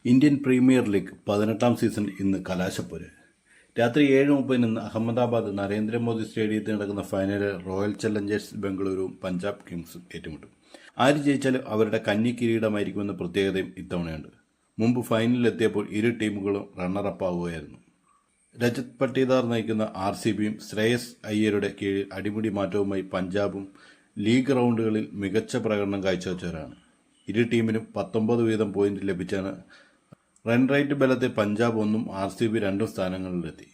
Indian premier league 18ാം season ഇന്ന് കലാശപ്പോര്. രാത്രി 7:30 ഇന്ന് അഹമ്മദാബാദ് നരേന്ദ്രമോദി സ്റ്റേഡിയത്തിൽ നടക്കുന്ന ഫൈനലിൽ റോയൽ ചലഞ്ചേഴ്സ് ബംഗളൂരുവും പഞ്ചാബ് കിങ്സും ഏറ്റുമുട്ടും. ആര് ജയിച്ചാലും അവരുടെ കന്നി കിരീടമായിരിക്കുമെന്ന പ്രത്യേകതയും ഇത്തവണയുണ്ട്. മുമ്പ് ഫൈനലിലെത്തിയപ്പോൾ ഇരു ടീമുകളും റണ്ണറപ്പ് ആവുകയായിരുന്നു. രജത് പട്ടീദാർ നയിക്കുന്ന RCBയും ശ്രേയസ് അയ്യരുടെ കീഴിൽ അടിമുടി മാറ്റവുമായി പഞ്ചാബും ലീഗ് റൗണ്ടുകളിൽ മികച്ച പ്രകടനം കാഴ്ചവെച്ചവരാണ്. ഇരു ടീമിനും 19 വീതം പോയിന്റ് ലഭിച്ചാണ് റൺ റേറ്റ് ബലത്തിൽ പഞ്ചാബ് 1ഉം RCB 2 സ്ഥാനങ്ങളിലെത്തി.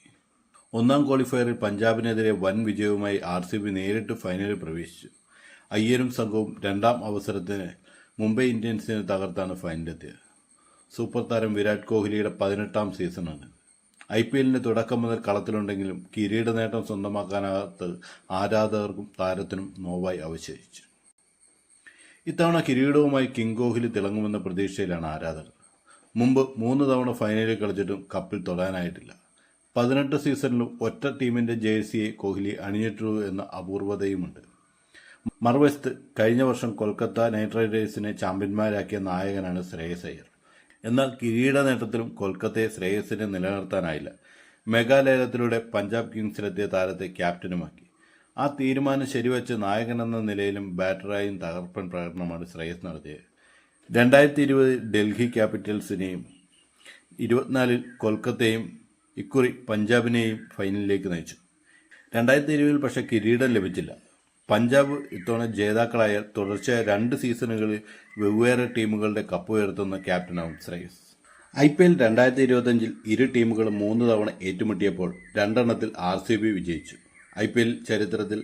ഒന്നാം ക്വാളിഫയറിൽ പഞ്ചാബിനെതിരെ വൻ വിജയവുമായി RCB നേരിട്ട് ഫൈനലിൽ പ്രവേശിച്ചു. അയ്യരും സംഘവും രണ്ടാം അവസരത്തിന് മുംബൈ ഇന്ത്യൻസിനെ തകർത്താണ് ഫൈനലിലെത്തിയത്. സൂപ്പർ താരം വിരാട് കോഹ്ലിയുടെ 18ാം സീസണാണ്. IPLന്റെ തുടക്കം മുതൽ കളത്തിലുണ്ടെങ്കിലും കിരീട നേട്ടം സ്വന്തമാക്കാനാകാത്ത ആരാധകർക്കും താരത്തിനും നോവായി അവശേഷിച്ചു. ഇത്തവണ കിരീടവുമായി കിങ് കോഹ്ലി തിളങ്ങുമെന്ന പ്രതീക്ഷയിലാണ് ആരാധകർ. മുമ്പ് 3 തവണ ഫൈനലിൽ കളിച്ചിട്ടും കപ്പിൽ തൊടാനായിട്ടില്ല. 18 സീസണിലും ഒറ്റ ടീമിന്റെ ജേഴ്സിയെ കോഹ്ലി അണിഞ്ഞിട്ടുള്ളൂ എന്ന അപൂർവതയുമുണ്ട്. മറുവശത്ത് കഴിഞ്ഞ വർഷം കൊൽക്കത്ത നൈറ്റ് റൈഡേഴ്സിനെ ചാമ്പ്യന്മാരാക്കിയ നായകനാണ് ശ്രേയസ് അയ്യർ. എന്നാൽ കിരീട നേട്ടത്തിലും കൊൽക്കത്തയെ ശ്രേയസിനെ നിലനിർത്താനായില്ല. മെഗാലേലത്തിലൂടെ പഞ്ചാബ് കിങ്സിലെത്തിയ താരത്തെ ക്യാപ്റ്റനുമാക്കി. ആ തീരുമാനം ശരിവെച്ച് നായകനെന്ന നിലയിലും ബാറ്ററായും തകർപ്പൻ പ്രകടനമാണ് ശ്രേയസ് നടത്തിയത്. 2020 ഡൽഹി ക്യാപിറ്റൽസിനെയും 24 കൊൽക്കത്തയും ഇക്കുറി പഞ്ചാബിനെയും ഫൈനലിലേക്ക് നയിച്ചു. 2020 പക്ഷേ കിരീടം ലഭിച്ചില്ല. പഞ്ചാബ് ഇത്തവണ ജേതാക്കളായ തുടർച്ചയായ 2 സീസണുകളിൽ വെവ്വേറെ ടീമുകളുടെ കപ്പ് ഉയർത്തുന്ന ക്യാപ്റ്റനാവും ശ്രേയസ്. IPL 2025 ഇരു ടീമുകളും 3 തവണ ഏറ്റുമുട്ടിയപ്പോൾ 2 എണ്ണത്തിൽ RCB വിജയിച്ചു. IPL ചരിത്രത്തിൽ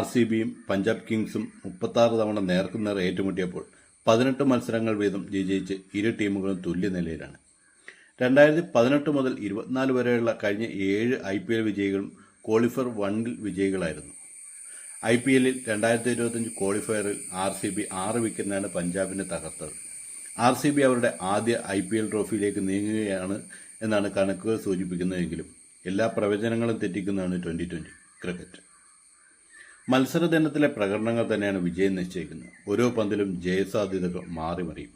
RCBയും പഞ്ചാബ് കിങ്സും 36 തവണ നേർക്കുനേർ ഏറ്റുമുട്ടിയപ്പോൾ 18 മത്സരങ്ങൾ വീതം വിജയിച്ച് ഇരു ടീമുകളും തുല്യനിലയിലാണ്. 2018 മുതൽ 24 വരെയുള്ള കഴിഞ്ഞ 7 IPL വിജയികളും ക്വാളിഫയർ 1ൽ വിജയികളായിരുന്നു. IPLൽ 2025 ക്വാളിഫയറിൽ RCB 6 വിക്കറ്റിനാണ് പഞ്ചാബിനെ തകർത്തത്. RCB അവരുടെ ആദ്യ IPL ട്രോഫിയിലേക്ക് നീങ്ങുകയാണ് എന്നാണ് കണക്കുകൾ സൂചിപ്പിക്കുന്നതെങ്കിലും എല്ലാ പ്രവചനങ്ങളും തെറ്റിക്കുന്നതാണ് 2020 ക്രിക്കറ്റ്. മത്സരദിനത്തിലെ പ്രകടനങ്ങൾ തന്നെയാണ് വിജയം നിശ്ചയിക്കുന്നത്. ഓരോ പന്തിലും ജയസാധ്യതകൾ മാറി മറിയും.